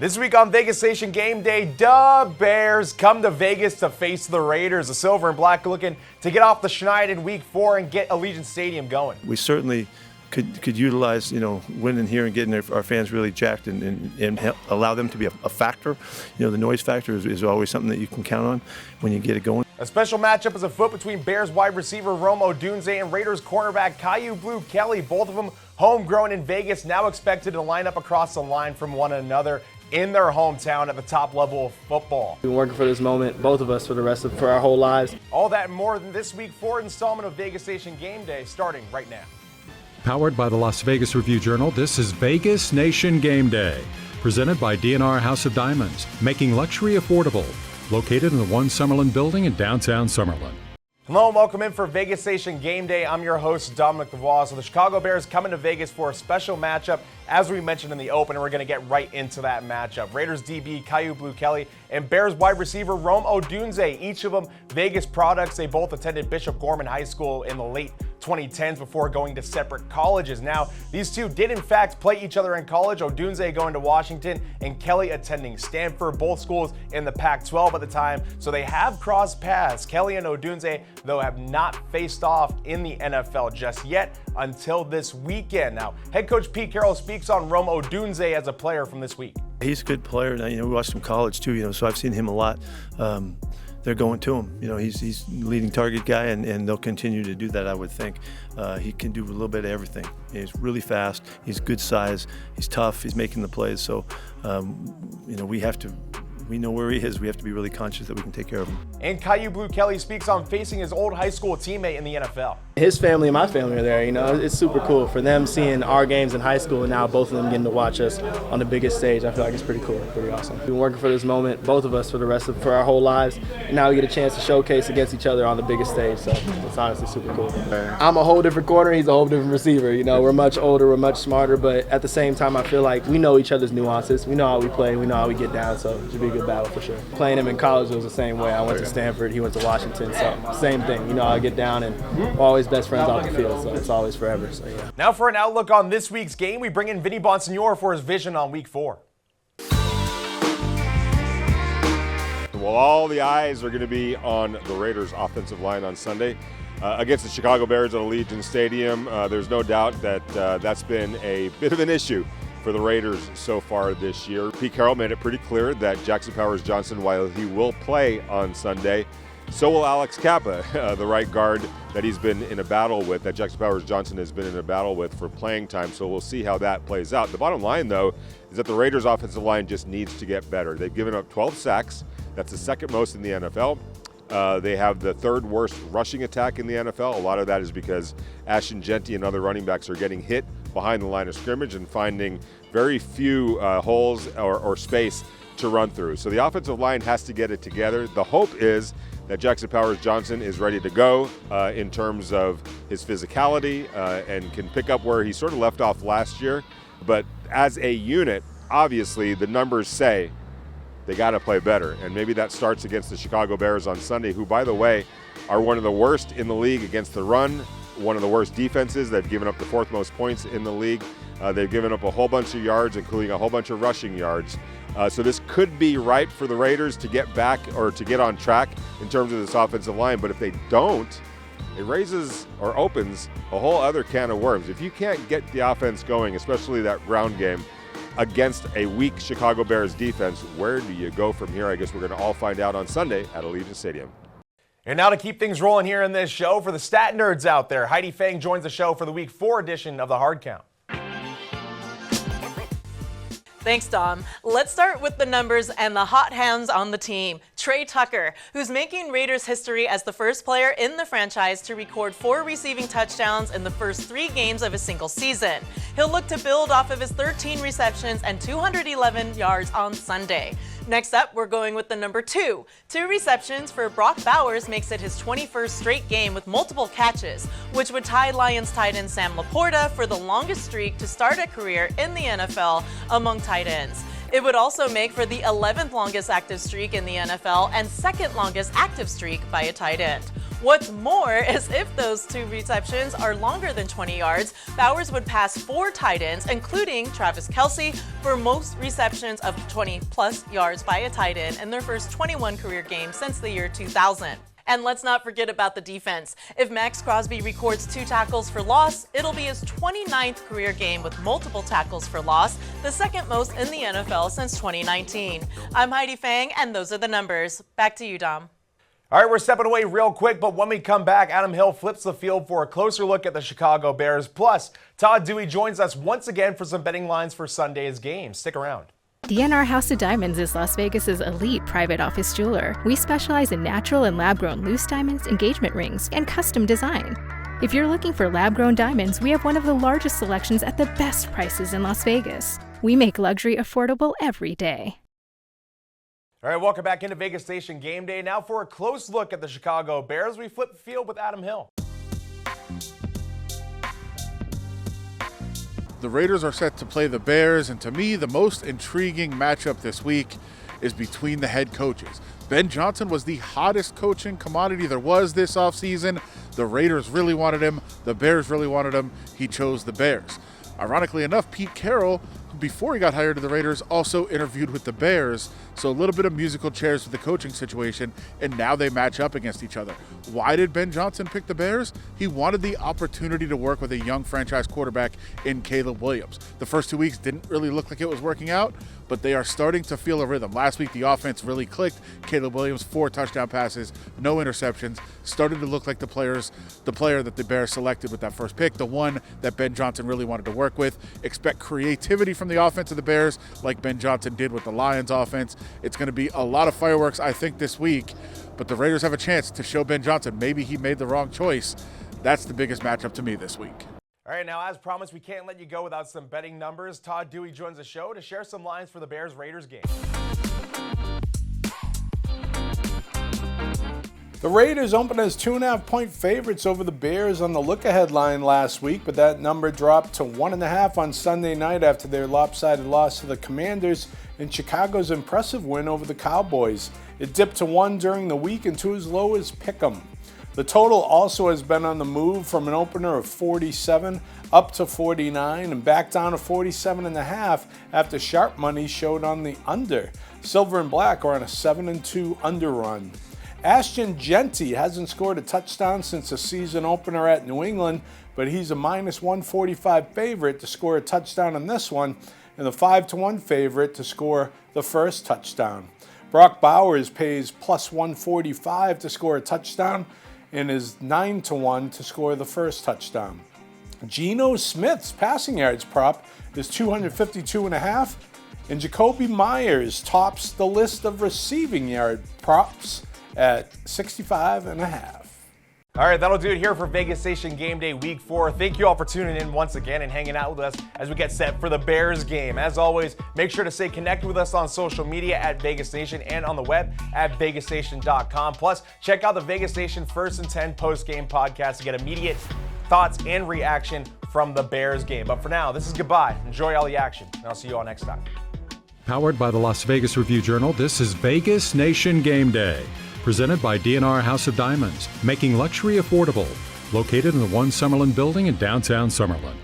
This week on Vegas Nation Gameday, the Bears come to Vegas to face the Raiders. The Silver and Black looking to get off the schneid in Week 4 and get Allegiant Stadium going. We certainly could utilize, winning here and getting our fans really jacked and allow them to be a factor. The noise factor is always something that you can count on when you get it going. A special matchup is afoot between Bears wide receiver Odunze and Raiders cornerback Kyu Blu Kelly. Both of them homegrown in Vegas, now expected to line up across the line from one another in their hometown at the top level of football. We've been working for this moment, both of us, for our whole lives. All that and more than this Week 4 installment of Vegas Nation Gameday, starting right now. Powered by the Las Vegas Review-Journal, this is Vegas Nation Gameday, presented by D&R House of Diamonds, making luxury affordable. Located in the One Summerlin building in downtown Summerlin. Hello and welcome in for Vegas Nation Gameday. I'm your host, Dominic Lavoie. So the Chicago Bears coming to Vegas for a special matchup. As we mentioned in the open, and we're going to get right into that matchup. Raiders DB Kyu Blu Kelly and Bears wide receiver Odunze, each of them Vegas products. They both attended Bishop Gorman High School in the late 2010s before going to separate colleges. Now, these two did in fact play each other in college. Odunze going to Washington and Kelly attending Stanford, both schools in the Pac-12 at the time. So they have crossed paths. Kelly and Odunze, though, have not faced off in the NFL just yet until this weekend. Now, head coach Pete Carroll speaks on Odunze as a player from this week. He's a good player. Now, we watched him college too, so I've seen him a lot. They're going to him. He's the leading target guy, and they'll continue to do that, I would think. He can do a little bit of everything. He's really fast. He's good size. He's tough. He's making the plays. So, we know where he is. We have to be really conscious that we can take care of him. And Kyu Blu Kelly speaks on facing his old high school teammate in the NFL. His family and my family are there. It's super cool for them seeing our games in high school, and now both of them getting to watch us on the biggest stage. I feel like it's pretty cool, pretty awesome. We've been working for this moment, both of us, for our whole lives, and now we get a chance to showcase against each other on the biggest stage. So it's honestly super cool. I'm a whole different corner. He's a whole different receiver. We're much older, we're much smarter, but at the same time, I feel like we know each other's nuances. We know how we play. We know how we get down. So it should be a good battle for sure. Playing him in college was the same way. I went to Stanford. He went to Washington. So same thing. How I get down, and we're always best friends off the field. So it's always forever. So yeah. Now for an outlook on this week's game, we bring in Vinny Bonsignore for his vision on Week 4. Well, all the eyes are going to be on the Raiders' offensive line on Sunday against the Chicago Bears at Allegiant Stadium. There's no doubt that that's been a bit of an issue for the Raiders so far this year. Pete Carroll made it pretty clear that Jackson Powers-Johnson, while he will play on Sunday, so will Alex Kappa, the right guard that he's been in a battle with, that Jackson Powers-Johnson has been in a battle with for playing time. So we'll see how that plays out. The bottom line, though, is that the Raiders' offensive line just needs to get better. They've given up 12 sacks. That's the second most in the NFL. They have the third worst rushing attack in the NFL. A lot of that is because Ashton Jeanty and other running backs are getting hit behind the line of scrimmage and finding very few holes or space to run through. So the offensive line has to get it together. The hope is that Jackson Powers-Johnson is ready to go in terms of his physicality and can pick up where he sort of left off last year. But as a unit, obviously the numbers say they got to play better. And maybe that starts against the Chicago Bears on Sunday, who, by the way, are one of the worst in the league against the run, one of the worst defenses. They've given up the fourth most points in the league. They've given up a whole bunch of yards, including a whole bunch of rushing yards. So this could be ripe for the Raiders to get back or to get on track in terms of this offensive line. But if they don't, it raises or opens a whole other can of worms. If you can't get the offense going, especially that ground game, against a weak Chicago Bears defense, where do you go from here? I guess we're going to all find out on Sunday at Allegiant Stadium. And now to keep things rolling here in this show, for the stat nerds out there, Heidi Fang joins the show for the Week 4 edition of the Hard Count. Thanks, Dom. Let's start with the numbers and the hot hands on the team. Trey Tucker, who's making Raiders history as the first player in the franchise to record 4 receiving touchdowns in the first 3 games of a single season. He'll look to build off of his 13 receptions and 211 yards on Sunday. Next up, we're going with the number 2. 2 receptions for Brock Bowers makes it his 21st straight game with multiple catches, which would tie Lions tight end Sam Laporta for the longest streak to start a career in the NFL among tight ends. It would also make for the 11th longest active streak in the NFL and 2nd longest active streak by a tight end. What's more is if those 2 receptions are longer than 20 yards, Bowers would pass 4 tight ends, including Travis Kelce, for most receptions of 20-plus yards by a tight end in their first 21 career games since the year 2000. And let's not forget about the defense. If Max Crosby records 2 tackles for loss, it'll be his 29th career game with multiple tackles for loss, the second most in the NFL since 2019. I'm Heidi Fang, and those are the numbers. Back to you, Dom. All right, we're stepping away real quick, but when we come back, Adam Hill flips the field for a closer look at the Chicago Bears. Plus, Todd Dewey joins us once again for some betting lines for Sunday's game. Stick around. DNR House of Diamonds is Las Vegas's elite private office jeweler. We specialize in natural and lab-grown loose diamonds, engagement rings, and custom design. If you're looking for lab-grown diamonds, we have one of the largest selections at the best prices in Las Vegas. We make luxury affordable every day. All right, welcome back into Vegas Nation Game Day. Now for a close look at the Chicago Bears, we flip the field with Adam Hill. The Raiders are set to play the Bears, and to me, the most intriguing matchup this week is between the head coaches. Ben Johnson was the hottest coaching commodity there was this offseason. The Raiders really wanted him. The Bears really wanted him. He chose the Bears. Ironically enough, Pete Carroll, who before he got hired to the Raiders, also interviewed with the Bears. So a little bit of musical chairs with the coaching situation, and now they match up against each other. Why did Ben Johnson pick the Bears? He wanted the opportunity to work with a young franchise quarterback in Caleb Williams. The first 2 weeks didn't really look like it was working out, but they are starting to feel a rhythm. Last week, the offense really clicked. Caleb Williams, 4 touchdown passes, no interceptions. Started to look like the player that the Bears selected with that first pick, the one that Ben Johnson really wanted to work with. Expect creativity from the offense of the Bears like Ben Johnson did with the Lions offense. It's going to be a lot of fireworks, I think, this week, but the Raiders have a chance to show Ben Johnson maybe he made the wrong choice. That's the biggest matchup to me this week. All right, now as promised, we can't let you go without some betting numbers. Todd Dewey joins the show to share some lines for the Bears-Raiders game. The Raiders opened as 2.5-point favorites over the Bears on the look-ahead line last week, but that number dropped to 1.5 on Sunday night after their lopsided loss to the Commanders and Chicago's impressive win over the Cowboys. It dipped to 1 during the week and to as low as pick'em. The total also has been on the move from an opener of 47 up to 49 and back down to 47.5 after sharp money showed on the under. Silver and Black are on a 7-2 under run. Ashton Genty hasn't scored a touchdown since the season opener at New England, but he's a -145 favorite to score a touchdown in this one, and the 5-1 favorite to score the first touchdown. Brock Bowers pays +145 to score a touchdown and is 9-1 to score the first touchdown. Geno Smith's passing yards prop is 252.5, and Jacoby Myers tops the list of receiving yard props at 65.5. All right, that'll do it here for Vegas Nation Game Day Week 4. Thank you all for tuning in once again and hanging out with us as we get set for the Bears game. As always, make sure to stay connected with us on social media at Vegas Nation and on the web at vegasnation.com. Plus, check out the Vegas Nation First and 10 post-game podcast to get immediate thoughts and reaction from the Bears game. But for now, this is goodbye. Enjoy all the action, and I'll see you all next time. Powered by the Las Vegas Review-Journal, this is Vegas Nation Game Day. Presented by DNR House of Diamonds, making luxury affordable. Located in the One Summerlin building in downtown Summerlin.